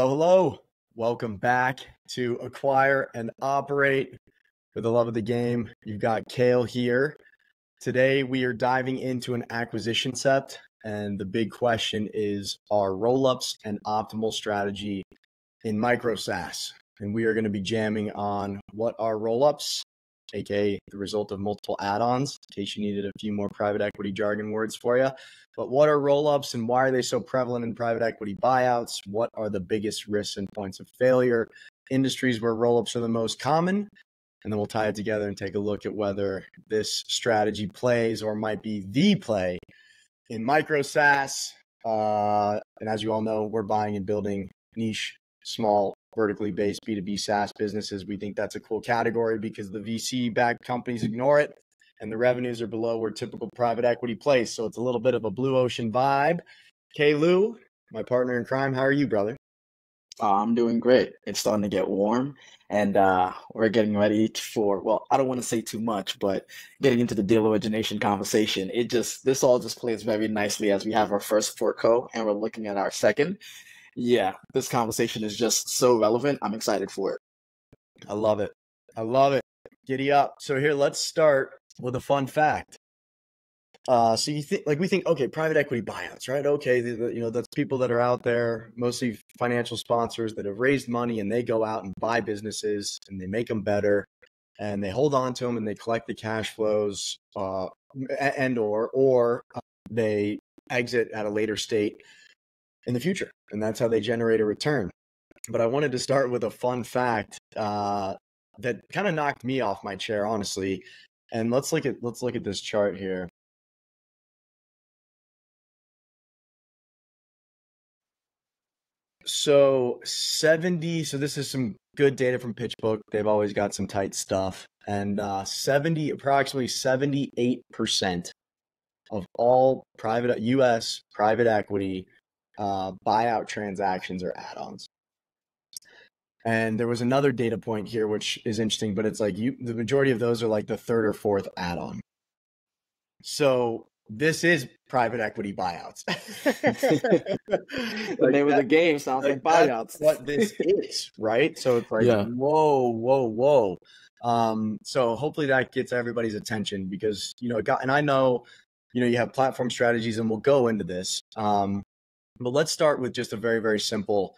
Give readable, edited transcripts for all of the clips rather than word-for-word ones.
Hello, hello. Welcome back to Acquire and Operate. For the love of the game, you've got Kale here. Today, we are diving into an acquisition set, and the big question is our roll-ups and optimal strategy in Micro SaaS. And we are going to be jamming on what are roll-ups, aka the result of multiple add-ons, in case you needed a few more private equity jargon words for you. But what are roll-ups and why are they so prevalent in private equity buyouts? What are the biggest risks and points of failure? Industries where roll-ups are the most common. And then we'll tie it together and take a look at whether this strategy plays or might be the play in Micro SaaS. And as you all know, we're buying and building niche, small, vertically based B2B SaaS businesses. We think that's a cool category because the VC-backed companies ignore it and the revenues are below where typical private equity plays. So it's a little bit of a blue ocean vibe. Kay Lou, my partner in crime, how are you, brother? I'm doing great. It's starting to get warm and we're getting ready for, well, I don't want to say too much, but getting into the deal origination conversation, this all just plays very nicely as we have our first Portco and we're looking at our second. Yeah, this conversation is just so relevant. I'm excited for it. I love it. I love it. Giddy up. So here, let's start with a fun fact. So you think, we think, okay, private equity buyouts, right? Okay, that's people that are out there, mostly financial sponsors that have raised money and they go out and buy businesses and they make them better and they hold on to them and they collect the cash flows, or they exit at a later state in the future, and that's how they generate a return. But I wanted to start with a fun fact that kind of knocked me off my chair, honestly. And let's look at this chart here. So this is some good data from PitchBook. They've always got some tight stuff. And approximately 78% of all U.S. private equity buyout transactions are add-ons. And there was another data point here, which is interesting, but it's like the majority of those are like the third or fourth add-on. So this is private equity buyouts. The name of the game sounds like buyouts. That's what this is, right? So it's like, yeah. Whoa. So hopefully that gets everybody's attention because, and I know, you have platform strategies and we'll go into this. But let's start with just a very, very simple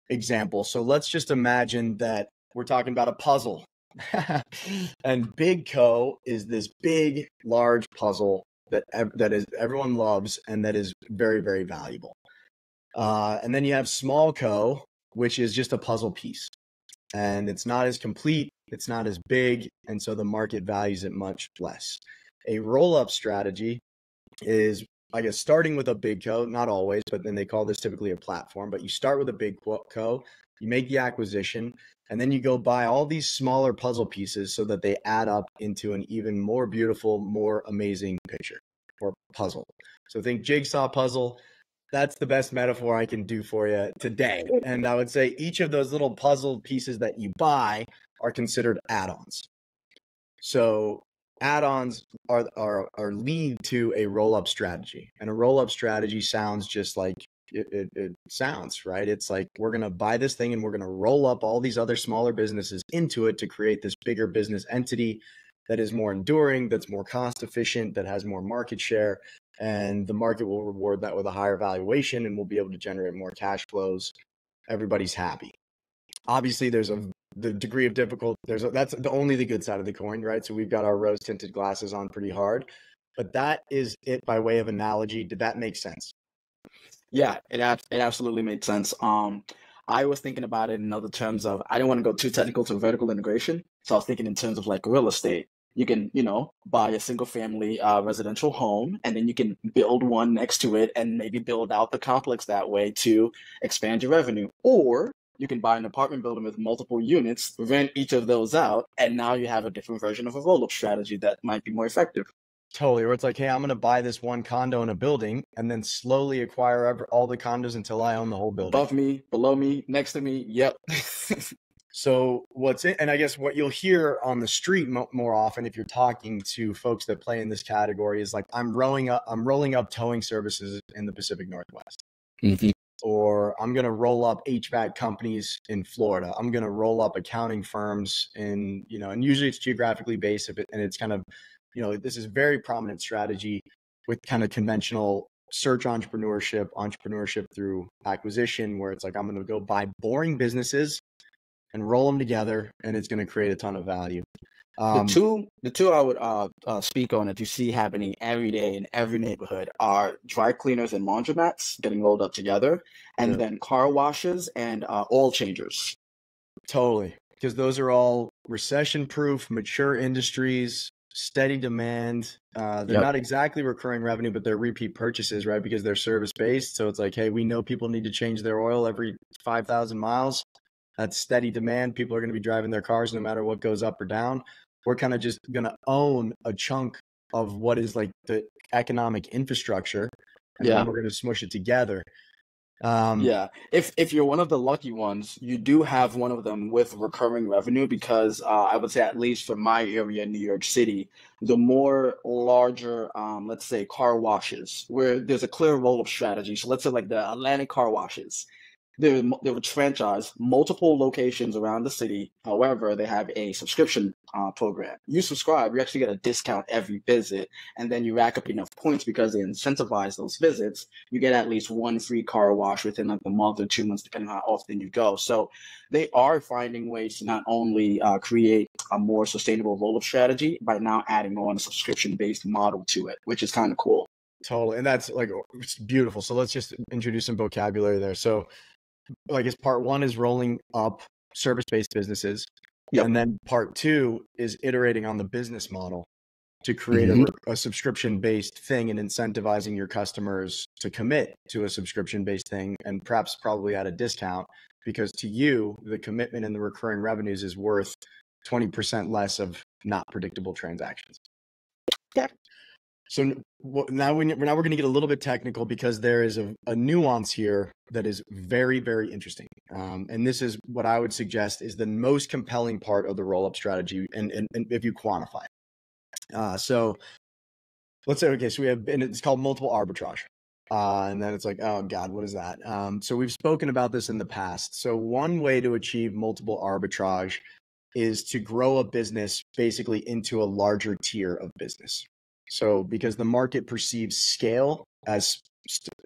example. So let's just imagine that we're talking about a puzzle. And Big Co is this big, large puzzle that everyone loves and that is very, very valuable. And then you have Small Co, which is just a puzzle piece. And it's not as complete, it's not as big, and so the market values it much less. A roll-up strategy is, I guess, starting with a Big Co, not always, but then they call this typically a platform. But you start with a Big Co, you make the acquisition, and then you go buy all these smaller puzzle pieces so that they add up into an even more beautiful, more amazing picture or puzzle. So think jigsaw puzzle. That's the best metaphor I can do for you today. And I would say each of those little puzzle pieces that you buy are considered add-ons. So add-ons are lead to a roll-up strategy. And a roll-up strategy sounds just like it sounds, right? It's like we're going to buy this thing and we're going to roll up all these other smaller businesses into it to create this bigger business entity that is more enduring, that's more cost efficient, that has more market share. And the market will reward that with a higher valuation and we'll be able to generate more cash flows. Everybody's happy. Obviously, there's the degree of difficulty. That's only the good side of the coin, right? So we've got our rose tinted glasses on pretty hard, but that is it by way of analogy. Did that make sense? Yeah, it absolutely made sense. I was thinking about it in other terms of, I didn't want to go too technical to vertical integration. So I was thinking in terms of like real estate. You can, buy a single family residential home and then you can build one next to it and maybe build out the complex that way to expand your revenue. Or you can buy an apartment building with multiple units, rent each of those out, and now you have a different version of a roll-up strategy that might be more effective. Totally. Or it's like, hey, I'm going to buy this one condo in a building and then slowly acquire all the condos until I own the whole building. Above me, below me, next to me. Yep. So and I guess what you'll hear on the street more often if you're talking to folks that play in this category is like, I'm rolling up towing services in the Pacific Northwest. Mm-hmm. or I'm going to roll up HVAC companies in Florida. I'm going to roll up accounting firms in, and usually it's geographically based, and it's kind of, this is very prominent strategy with kind of conventional search entrepreneurship through acquisition, where it's like, I'm going to go buy boring businesses and roll them together, and it's going to create a ton of value. The two I would speak on that you see happening every day in every neighborhood are dry cleaners and laundromats getting rolled up together, and then car washes and oil changers. Totally, because those are all recession-proof, mature industries, steady demand. They're not exactly recurring revenue, but they're repeat purchases, right? Because they're service-based. So it's like, hey, we know people need to change their oil every 5,000 miles. That's steady demand. People are going to be driving their cars no matter what goes up or down. We're kind of just going to own a chunk of what is like the economic infrastructure, and then we're going to smush it together. If you're one of the lucky ones, you do have one of them with recurring revenue, because I would say, at least for my area in New York City, the more larger, let's say, car washes, where there's a clear roll-up strategy. So let's say like the Atlantic car washes. They would franchise multiple locations around the city. However, they have a subscription program. You subscribe, you actually get a discount every visit, and then you rack up enough points because they incentivize those visits. You get at least one free car wash within like a month or 2 months, depending on how often you go. So they are finding ways to not only create a more sustainable roll-up strategy by now adding on a subscription-based model to it, which is kind of cool. Totally, and that's like, it's beautiful. So let's just introduce some vocabulary there. So, I guess part one is rolling up service-based businesses. And then part two is iterating on the business model to create a subscription-based thing and incentivizing your customers to commit to a subscription-based thing, and perhaps probably at a discount, because to you, the commitment and the recurring revenues is worth 20% less of not predictable transactions. Yeah. So now we're going to get a little bit technical, because there is a nuance here that is very, very interesting. And this is what I would suggest is the most compelling part of the roll-up strategy, and if you quantify it. So let's say, okay, so and it's called multiple arbitrage. And then it's like, oh God, what is that? So we've spoken about this in the past. So one way to achieve multiple arbitrage is to grow a business basically into a larger tier of business. So because the market perceives scale as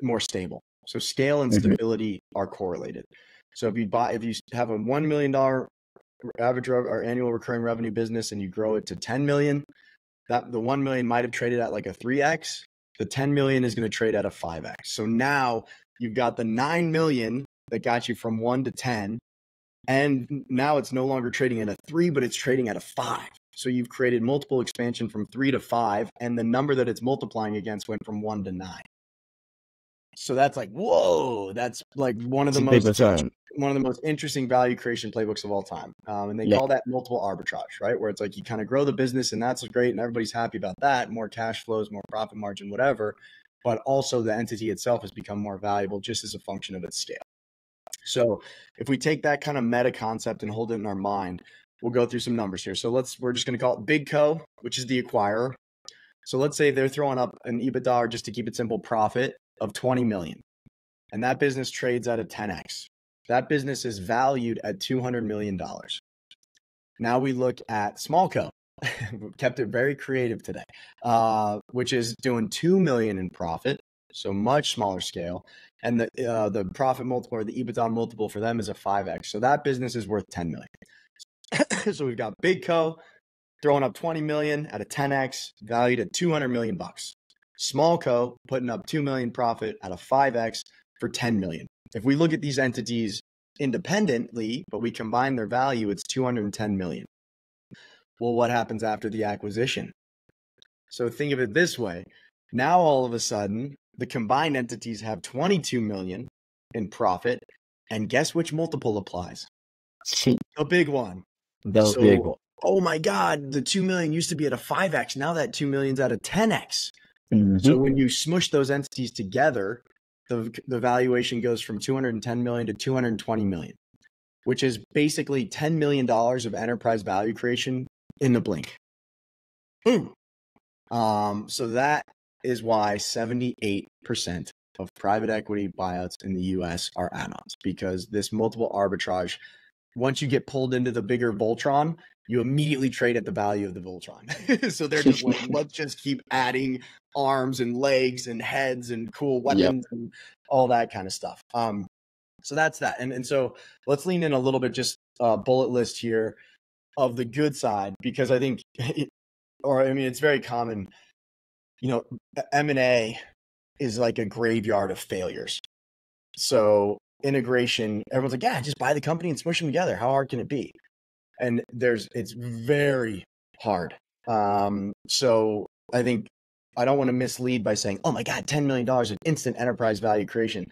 more stable. So scale and stability are correlated. So if you have a $1 million average or annual recurring revenue business and you grow it to 10 million, that the 1 million might have traded at like a 3x. The 10 million is going to trade at a 5x. So now you've got the 9 million that got you from 1 to 10. And now it's no longer trading at a 3, but it's trading at a 5. So you've created multiple expansion from 3 to 5, and the number that it's multiplying against went from 1 to 9. So that's like, whoa, that's like one of the most interesting value creation playbooks of all time. And they call that multiple arbitrage, right? Where it's like you kind of grow the business and that's great and everybody's happy about that, more cash flows, more profit margin, whatever. But also the entity itself has become more valuable just as a function of its scale. So if we take that kind of meta concept and hold it in our mind, we'll go through some numbers here. So we're just going to call it Big Co, which is the acquirer. So let's say they're throwing up an EBITDA, or just to keep it simple, profit of 20 million. And that business trades at a 10x. That business is valued at $200 million. Now we look at Small Co. Kept it very creative today, which is doing 2 million in profit. So much smaller scale. And the profit multiple, or the EBITDA multiple for them, is a 5x. So that business is worth 10 million. So we've got Big Co throwing up 20 million at a 10x, valued at 200 million bucks. Small Co putting up 2 million profit at a 5x for 10 million. If we look at these entities independently, but we combine their value, it's 210 million. Well, what happens after the acquisition? So think of it this way. Now, all of a sudden, the combined entities have 22 million in profit. And guess which multiple applies? The big one. Big one. Oh my God, the 2 million used to be at a 5x. Now that 2 million's at a 10x. So when you smush those entities together, the valuation goes from 210 million to 220 million, which is basically $10 million of enterprise value creation in the blink. So that is why 78% of private equity buyouts in the US are add-ons, because this multiple arbitrage, once you get pulled into the bigger Voltron, you immediately trade at the value of the Voltron. So they're just like, let's just keep adding arms and legs and heads and cool weapons and all that kind of stuff. So that's that. And so let's lean in a little bit, just bullet list here of the good side, because I think, it's very common, M&A is like a graveyard of failures. So integration, everyone's like, yeah, just buy the company and smush them together. How hard can it be? And it's very hard. So I think I don't want to mislead by saying, oh my God, $10 million of instant enterprise value creation.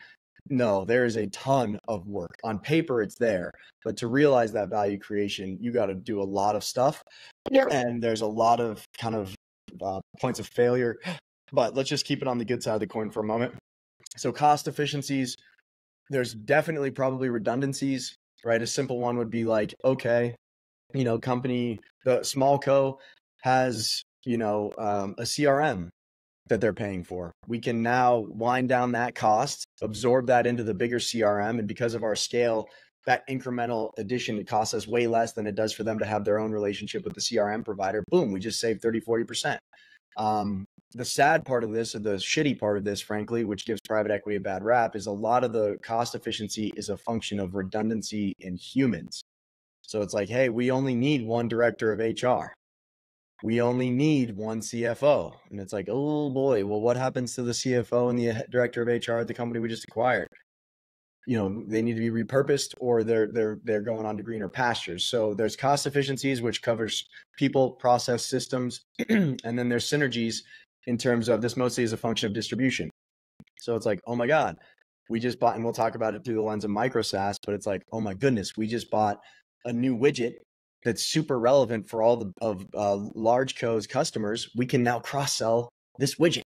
No, there is a ton of work. On paper, it's there. But to realize that value creation, you got to do a lot of stuff. And there's a lot of kind of points of failure. But let's just keep it on the good side of the coin for a moment. So cost efficiencies, there's definitely probably redundancies, right? A simple one would be like, okay, company, the small co has, a CRM that they're paying for. We can now wind down that cost, absorb that into the bigger CRM. And because of our scale, that incremental addition, it costs us way less than it does for them to have their own relationship with the CRM provider. Boom, we just saved 30, 40%. The sad part of this, or the shitty part of this, frankly, which gives private equity a bad rap, is a lot of the cost efficiency is a function of redundancy in humans. So it's like, hey, we only need one director of HR. We only need one CFO. And it's like, oh boy, well, what happens to the CFO and the director of HR at the company we just acquired? They need to be repurposed, or they're going on to greener pastures. So there's cost efficiencies, which covers people, process, systems, and then there's synergies in terms of this mostly is a function of distribution. So it's like, oh my God, we just bought, and we'll talk about it through the lens of Micro SaaS, but it's like, oh my goodness, we just bought a new widget that's super relevant for all large co's customers. We can now cross-sell this widget.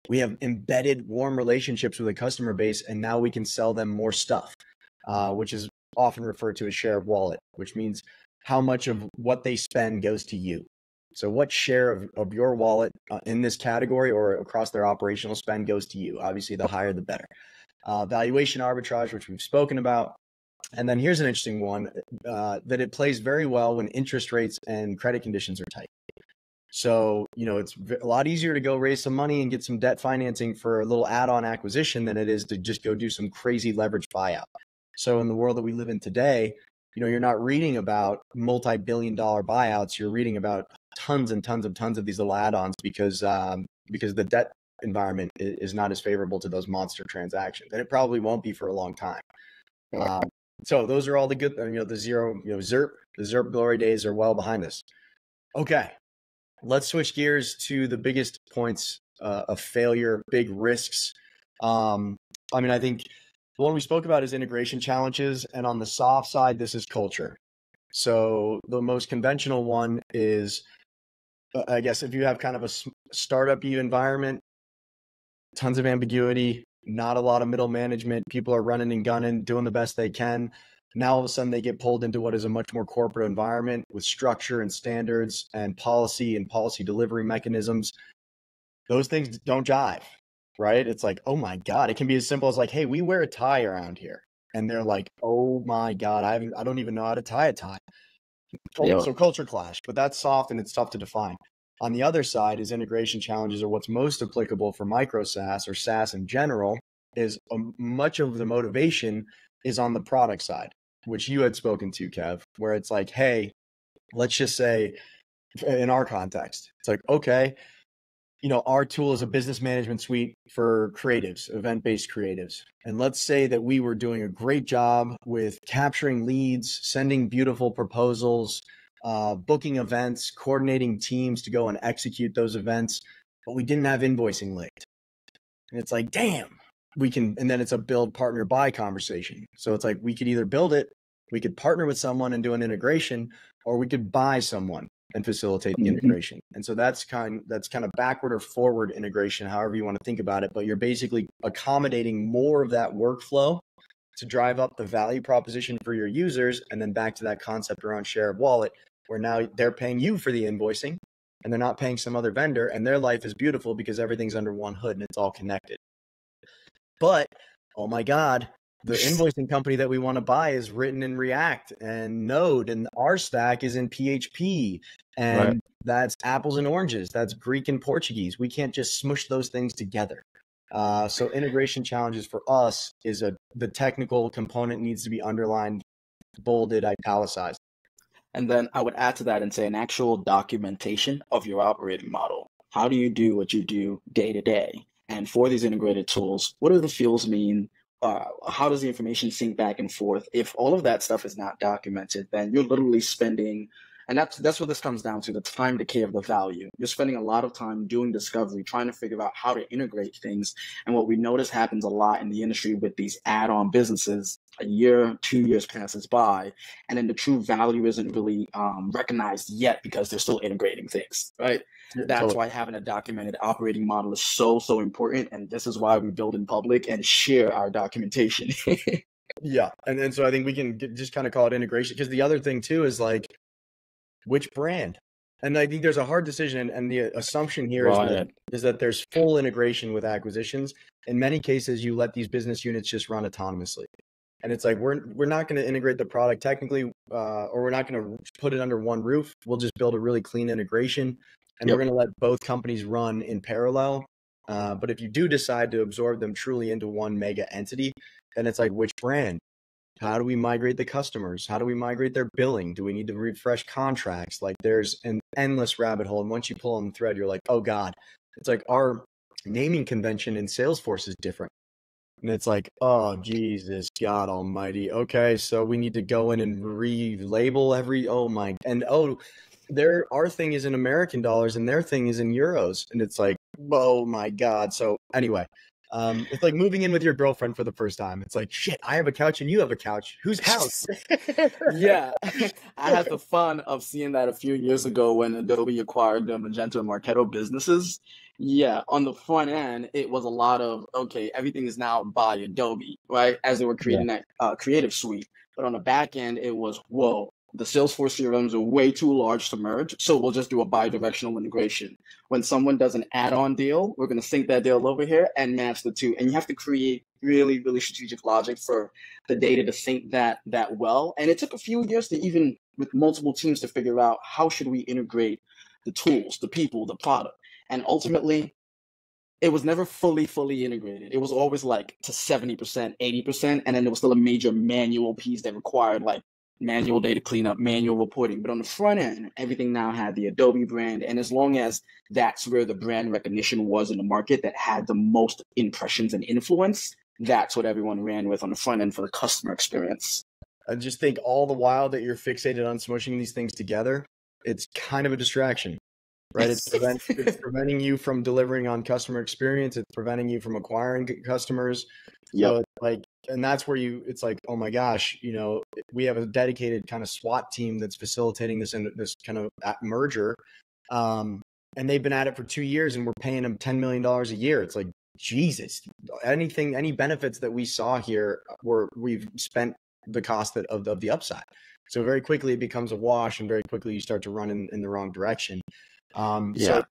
We have embedded warm relationships with a customer base, and now we can sell them more stuff, which is often referred to as share of wallet, which means how much of what they spend goes to you. So what share of your wallet in this category or across their operational spend goes to you? Obviously, the higher, the better. Valuation arbitrage, which we've spoken about. And then here's an interesting one, that it plays very well when interest rates and credit conditions are tight. So, it's a lot easier to go raise some money and get some debt financing for a little add-on acquisition than it is to just go do some crazy leverage buyout. So in the world that we live in today, you're not reading about multi-billion-dollar buyouts. You're reading about tons and tons of these little add-ons because the debt environment is not as favorable to those monster transactions, and it probably won't be for a long time. So those are all the good, the ZERP glory days are well behind us. Okay, let's switch gears to the biggest points of failure, big risks. I think the one we spoke about is integration challenges, and on the soft side, this is culture. So the most conventional one is, I guess, if you have kind of a startup-y environment, tons of ambiguity, not a lot of middle management, people are running and gunning, doing the best they can. Now all of a sudden they get pulled into what is a much more corporate environment with structure and standards and policy delivery mechanisms. Those things don't jive, right? It's like, oh my God, it can be as simple as like, hey, we wear a tie around here. And they're like, oh my God, I don't even know how to tie a tie. So culture clash, but that's soft and it's tough to define. On the other side is integration challenges, or what's most applicable for micro SaaS or SaaS in general, is much of the motivation is on the product side, which you had spoken to, Kev, where it's like, hey, let's just say in our context, it's like, okay, our tool is a business management suite for creatives, event-based creatives. And let's say that we were doing a great job with capturing leads, sending beautiful proposals, booking events, coordinating teams to go and execute those events, but we didn't have invoicing linked. And it's like, damn, and then it's a build, partner, buy conversation. So it's like, we could either build it, we could partner with someone and do an integration, or we could buy someone and facilitate the integration. And so that's kind of backward or forward integration, however you want to think about it, but you're basically accommodating more of that workflow to drive up the value proposition for your users. And then back to that concept around share of wallet, where now they're paying you for the invoicing and they're not paying some other vendor, and their life is beautiful because everything's under one hood and it's all connected. But, oh my God, the invoicing company that we want to buy is written in React and Node, and our stack is in PHP. And that's apples and oranges. That's Greek and Portuguese. We can't just smush those things together. So integration challenges for us is the technical component needs to be underlined, bolded, italicized. And then I would add to that and say an actual documentation of your operating model. How do you do what you do day to day? And for these integrated tools, what do the fields mean? How does the information sync back and forth? If all of that stuff is not documented, then you're literally spending, and that's what this comes down to, the time decay of the value. You're spending a lot of time doing discovery, trying to figure out how to integrate things. And what we notice happens a lot in the industry with these add-on businesses, a year, 2 years passes by, and then the true value isn't really recognized yet because they're still integrating things, right? Yeah, That's totally. why having a documented operating model is so, so important. And this is why we build in public and share our documentation. Yeah. And so I think we can just kind of call it integration, because the other thing too is like, which brand? And I think there's a hard decision, and the assumption here is that there's full integration with acquisitions. In many cases, you let these business units just run autonomously. And it's like, we're not going to integrate the product technically, or we're not going to put it under one roof. We'll just build a really clean integration, and we're going to let both companies run in parallel. But if you do decide to absorb them truly into one mega entity, then it's like, which brand? How do we migrate the customers? How do we migrate their billing? Do we need to refresh contracts? Like, there's an endless rabbit hole. And once you pull on the thread, you're like, oh God. It's like our naming convention in Salesforce is different. And it's like, oh, Jesus, God almighty. Okay, so we need to go in and relabel our thing is in American dollars and their thing is in euros. And it's like, oh my God. So anyway, it's like moving in with your girlfriend for the first time. It's like, shit, I have a couch and you have a couch. Whose house? Yeah. I had the fun of seeing that a few years ago when Adobe acquired the Magento and Marketo businesses. Yeah, on the front end, it was a lot of, okay, everything is now by Adobe, right? As they were creating that creative suite. But on the back end, it was, whoa, the Salesforce CRMs are way too large to merge, so we'll just do a bi-directional integration. When someone does an add-on deal, we're going to sync that deal over here and match the two. And you have to create really, really strategic logic for the data to sync that well. And it took a few years to even, with multiple teams, to figure out how should we integrate the tools, the people, the product. And ultimately, it was never fully integrated. It was always like to 70%, 80%. And then there was still a major manual piece that required like manual data cleanup, manual reporting. But on the front end, everything now had the Adobe brand. And as long as that's where the brand recognition was in the market that had the most impressions and influence, that's what everyone ran with on the front end for the customer experience. I just think all the while that you're fixated on smushing these things together, it's kind of a distraction. Right, it's preventing you from delivering on customer experience. It's preventing you from acquiring customers. So it's like, and that's where it's like, oh my gosh, we have a dedicated kind of SWAT team that's facilitating this kind of merger, and they've been at it for 2 years, and we're paying them $10 million a year. It's like, Jesus, any benefits that we saw here, we've spent the cost of the upside. So very quickly it becomes a wash, and very quickly you start to run in the wrong direction. So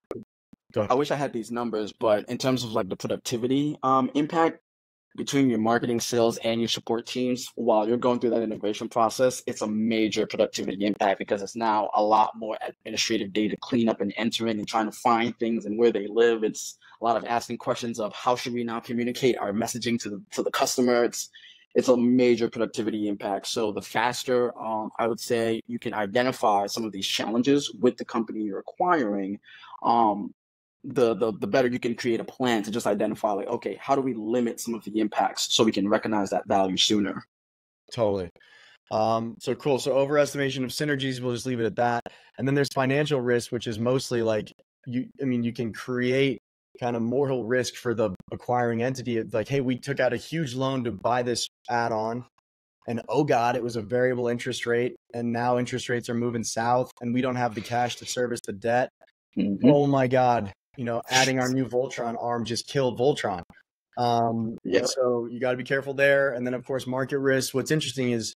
I wish I had these numbers, but in terms of like the productivity impact between your marketing, sales, and your support teams, while you're going through that integration process, it's a major productivity impact because it's now a lot more administrative data cleanup and entering and trying to find things and where they live. It's a lot of asking questions of how should we now communicate our messaging to the customer. It's a major productivity impact. So the faster, I would say, you can identify some of these challenges with the company you're acquiring, the better you can create a plan to just identify, like, okay, how do we limit some of the impacts so we can recognize that value sooner? Totally. So cool. So overestimation of synergies, we'll just leave it at that. And then there's financial risk, which is mostly like you can create kind of mortal risk for the acquiring entity. It's like, hey, we took out a huge loan to buy this add-on, and oh God, it was a variable interest rate, and now interest rates are moving south, and we don't have the cash to service the debt. Mm-hmm. Oh my God, adding our new Voltron arm just killed Voltron. So you got to be careful there. And then of course, market risk. What's interesting is,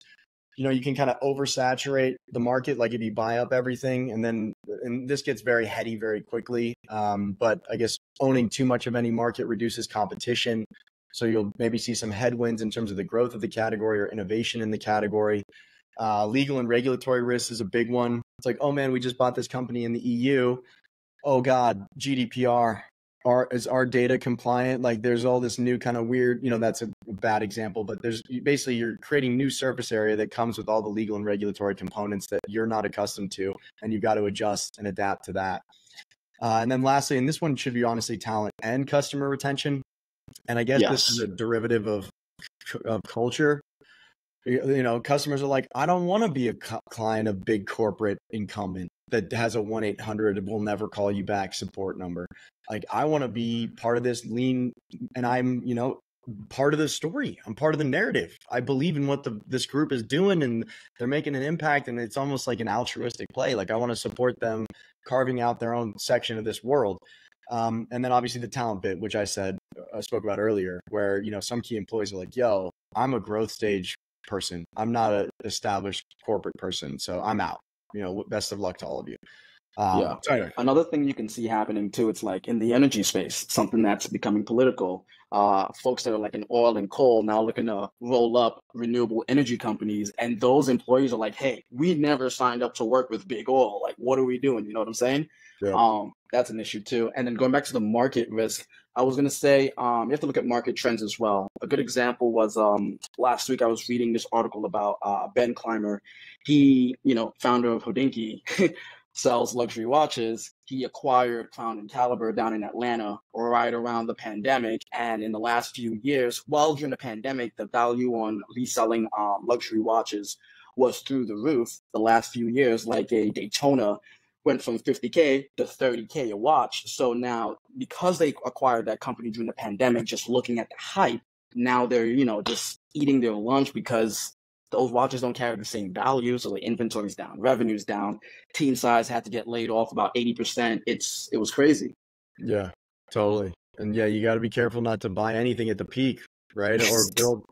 you can kind of oversaturate the market, like if you buy up everything, and this gets very heady very quickly. But I guess owning too much of any market reduces competition. So you'll maybe see some headwinds in terms of the growth of the category or innovation in the category. Legal and regulatory risk is a big one. It's like, oh man, we just bought this company in the EU. Oh God, GDPR. Is our data compliant? Like there's all this new kind of weird, that's a bad example, but there's basically you're creating new surface area that comes with all the legal and regulatory components that you're not accustomed to, and you've got to adjust and adapt to that. And then lastly, and this one should be honestly talent and customer retention. And I guess this is a derivative of culture. Customers are like, I don't want to be a client of big corporate incumbent that has a 1-800 will never call you back support number. Like, I want to be part of this lean, and I'm, part of the story. I'm part of the narrative. I believe in what this group is doing, and they're making an impact, and it's almost like an altruistic play. Like, I want to support them carving out their own section of this world. And then obviously the talent bit, which I spoke about earlier, where, some key employees are like, yo, I'm a growth stage person. I'm not an established corporate person, so I'm out. Best of luck to all of you. Anyway. Another thing you can see happening too, it's like in the energy space, something that's becoming political. Folks that are like in oil and coal now looking to roll up renewable energy companies, and those employees are like, hey, we never signed up to work with big oil. Like, what are we doing? You know what I'm saying? Yeah. That's an issue too. And then going back to the market risk, I was going to say, you have to look at market trends as well. A good example was last week I was reading this article about Ben Clymer. He, founder of Hodinkee, sells luxury watches. He acquired Crown & Caliber down in Atlanta right around the pandemic. And in the last few years, during the pandemic, the value on reselling luxury watches was through the roof. The last few years, like a Daytona, went from $50K to $30K a watch. So now, because they acquired that company during the pandemic, just looking at the hype, now they're, just eating their lunch because those watches don't carry the same value. So the inventory's down, revenue's down, team size had to get laid off about 80%. It was crazy. Yeah, totally. And yeah, you got to be careful not to buy anything at the peak, right? Or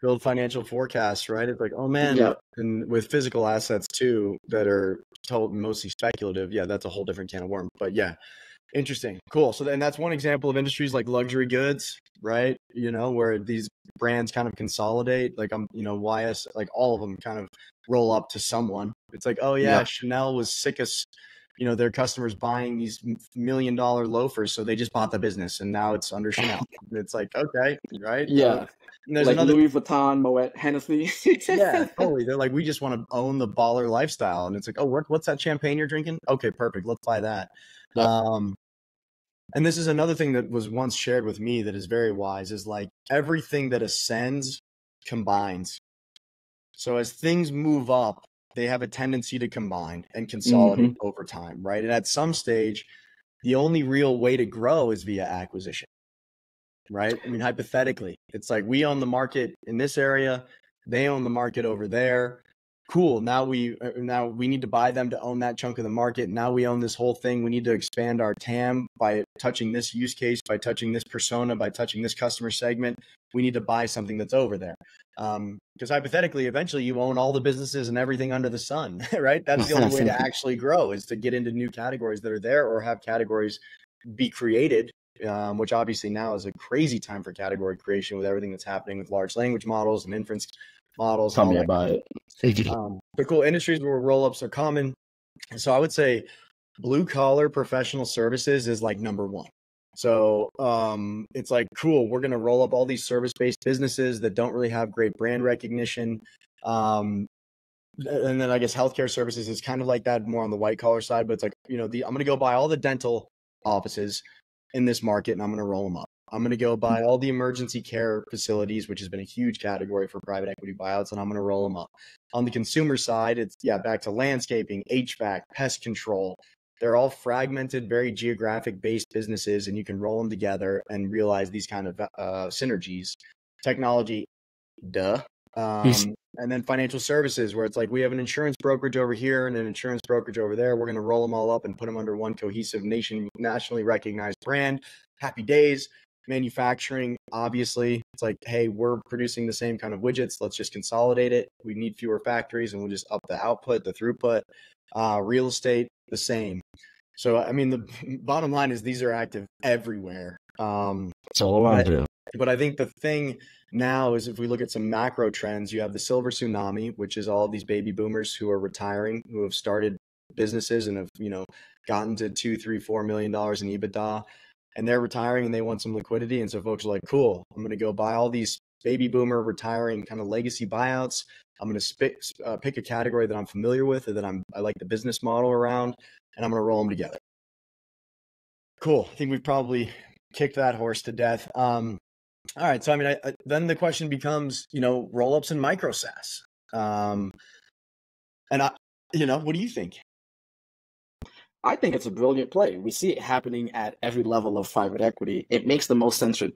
build financial forecasts, right? It's like, oh man, yeah. And with physical assets too that are mostly speculative, yeah, that's a whole different can of worms. But yeah, interesting, cool. So then that's one example of industries like luxury goods, right? Where these brands kind of consolidate, like YS, like all of them kind of roll up to someone. It's like, oh yeah, Chanel was sick of their customers buying these $1 million loafers, so they just bought the business, and now it's under Chanel. It's like, okay, right? Yeah. And there's like Louis Vuitton, Moet, Hennessy. Yeah, totally. They're like, we just want to own the baller lifestyle, and it's like, oh, what's that champagne you're drinking? Okay, perfect. Let's buy that. Yeah. And this is another thing that was once shared with me that is very wise, is like everything that ascends combines. So as things move up, they have a tendency to combine and consolidate over time, right? And at some stage, the only real way to grow is via acquisition, right? I mean, hypothetically, it's like we own the market in this area, they own the market over there. Cool. Now we need to buy them to own that chunk of the market. Now we own this whole thing. We need to expand our TAM by touching this use case, by touching this persona, by touching this customer segment. We need to buy something that's over there. Because hypothetically, eventually you own all the businesses and everything under the sun, right? That's the only way to actually grow, is to get into new categories that are there, or have categories be created, which obviously now is a crazy time for category creation with everything that's happening with large language models and inference models. Tell me about it. But cool, industries where roll-ups are common. So I would say blue collar professional services is like number one. So it's like, cool, we're going to roll up all these service-based businesses that don't really have great brand recognition. And then I guess healthcare services is kind of like that, more on the white collar side. But it's like, I'm going to go buy all the dental offices in this market, and I'm going to roll them up. I'm going to go buy all the emergency care facilities, which has been a huge category for private equity buyouts, and I'm going to roll them up. On the consumer side, it's back to landscaping, HVAC, pest control. They're all fragmented, very geographic based businesses, and you can roll them together and realize these kind of synergies. Technology, duh. And then financial services, where it's like we have an insurance brokerage over here and an insurance brokerage over there. We're going to roll them all up and put them under one cohesive nationally recognized brand. Happy days. Manufacturing, obviously, it's like, hey, we're producing the same kind of widgets. Let's just consolidate it. We need fewer factories, and we'll just up the output, the throughput. Real estate, the same. So, I mean, the bottom line is these are active everywhere. It's all around you. But I think the thing now is, if we look at some macro trends, you have the silver tsunami, which is all these baby boomers who are retiring, who have started businesses and have, gotten to $2, $3, $4 million in EBITDA, and they're retiring and they want some liquidity. And so folks are like, cool, I'm going to go buy all these baby boomer retiring kind of legacy buyouts. I'm going to pick a category that I'm familiar with, or that I like the business model around, and I'm going to roll them together. Cool. I think we've probably kicked that horse to death. All right. So, I mean, then the question becomes, roll-ups and micro SaaS. And what do you think? I think it's a brilliant play. We see it happening at every level of private equity. It makes the most sense with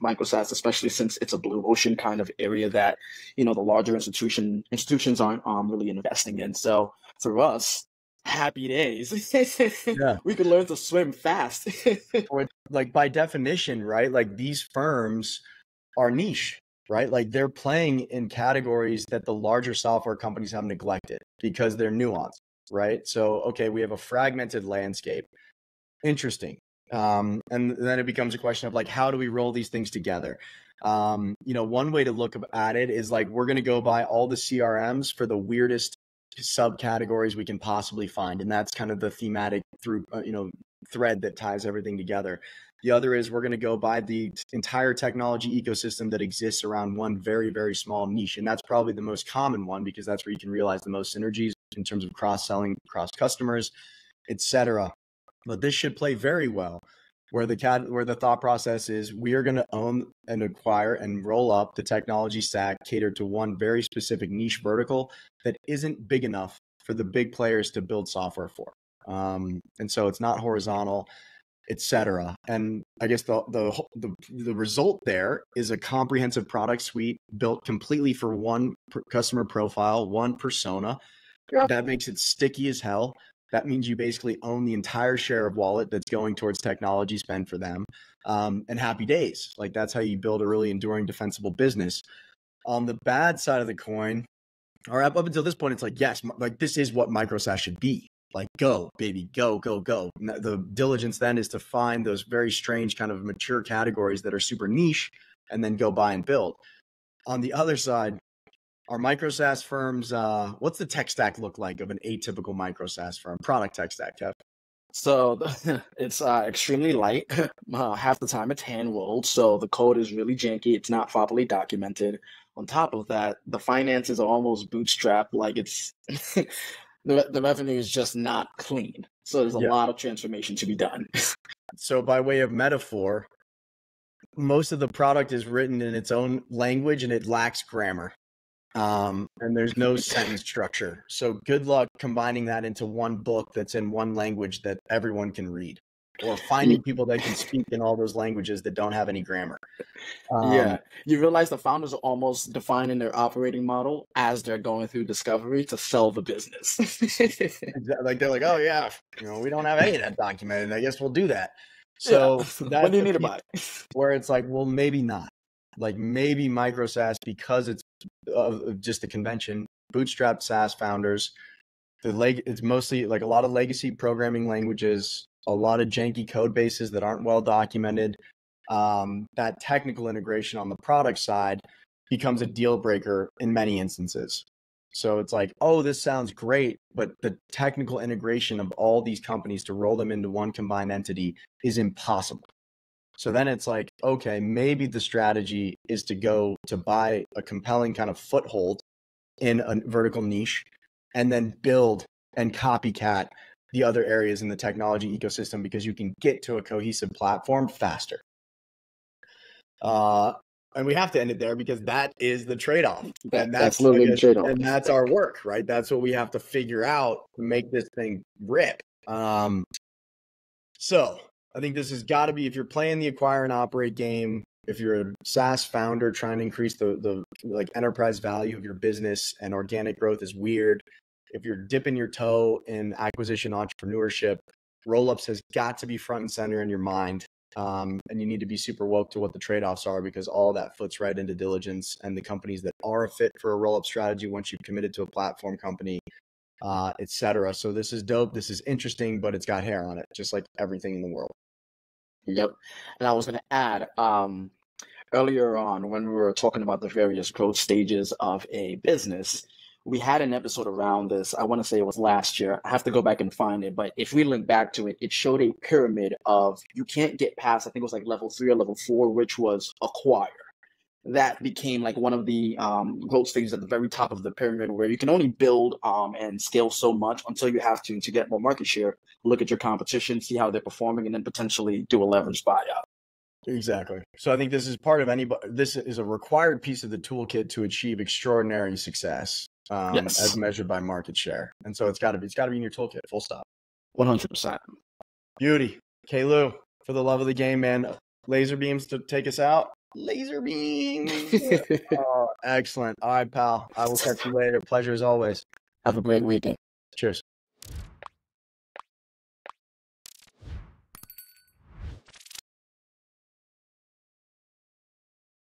micro SaaS, especially since it's a blue ocean kind of area that, the larger institutions aren't really investing in. So for us, happy days. Yeah. We could learn to swim fast. Or like, by definition, right? Like, these firms are niche, right? Like, they're playing in categories that the larger software companies have neglected because they're nuanced, right? So, okay, we have a fragmented landscape. Interesting. And then it becomes a question of, like, how do we roll these things together? One way to look at it is, like, we're going to go buy all the CRMs for the weirdest subcategories we can possibly find. And that's kind of the thematic thread that ties everything together. The other is, we're going to go buy the entire technology ecosystem that exists around one very, very small niche. And that's probably the most common one, because that's where you can realize the most synergies in terms of cross-selling, cross customers, etc. But this should play very well where the thought process is, we are going to own and acquire and roll up the technology stack catered to one very specific niche vertical that isn't big enough for the big players to build software for. And so it's not horizontal, etc. And I guess the result there is a comprehensive product suite built completely for one customer profile, one persona. Yeah. That makes it sticky as hell. That means you basically own the entire share of wallet that's going towards technology spend for them. And happy days. Like, that's how you build a really enduring, defensible business. On the bad side of the coin, or up until this point, it's like, yes, like, this is what micro SaaS should be. Like, go, baby, go, go, go. The diligence then is to find those very strange kind of mature categories that are super niche, and then go buy and build. On the other side, our micro SaaS firms, what's the tech stack look like of an atypical micro SaaS firm? Product tech stack, Kev? So it's extremely light. Half the time it's hand rolled, so the code is really janky. It's not properly documented. On top of that, the finances are almost bootstrapped. Like, it's the revenue is just not clean. So there's a lot of transformation to be done. So by way of metaphor, most of the product is written in its own language and it lacks grammar. And there's no sentence structure. So good luck combining that into one book that's in one language that everyone can read, or finding people that can speak in all those languages that don't have any grammar. You realize the founders are almost defining their operating model as they're going through discovery to sell the business. Like, they're like, oh yeah, we don't have any of that documented. I guess we'll do that. So when do you need to buy? Where it's like, well, maybe not. Like, maybe micro SaaS, because it's just the convention, bootstrapped SaaS founders. It's mostly like a lot of legacy programming languages, a lot of janky code bases that aren't well documented. That technical integration on the product side becomes a deal breaker in many instances. So it's like, oh, this sounds great, but the technical integration of all these companies to roll them into one combined entity is impossible. So then it's like, okay, maybe the strategy is to go to buy a compelling kind of foothold in a vertical niche, and then build and copycat the other areas in the technology ecosystem, because you can get to a cohesive platform faster. And we have to end it there, because that is the trade-off. That's literally the trade-off. And that's our work, right? That's what we have to figure out to make this thing rip. So I think this has got to be, if you're playing the acquire and operate game, if you're a SaaS founder trying to increase the like enterprise value of your business, and organic growth is weird, if you're dipping your toe in acquisition entrepreneurship, roll-ups has got to be front and center in your mind. And you need to be super woke to what the trade-offs are, because all that foots right into diligence and the companies that are a fit for a roll-up strategy once you've committed to a platform company, etc. So this is dope. This is interesting, but it's got hair on it, just like everything in the world. Yep. And I was going to add, earlier on when we were talking about the various growth stages of a business, we had an episode around this. I want to say it was last year. I have to go back and find it. But if we link back to it, it showed a pyramid of you can't get past, I think it was like level 3 or level 4, which was acquire. That became like one of the growth stages at the very top of the pyramid, where you can only build and scale so much until you have to get more market share, look at your competition, see how they're performing, and then potentially do a leverage buyout. Exactly. So I think this is part of this is a required piece of the toolkit to achieve extraordinary success, as measured by market share. And so it's got to be in your toolkit, full stop. 100%. Beauty. K-Lou, for the love of the game, man. Laser beams to take us out. Laser beams. Oh, excellent. All right, pal. I will catch you later. Pleasure as always. Have a great weekend. Cheers.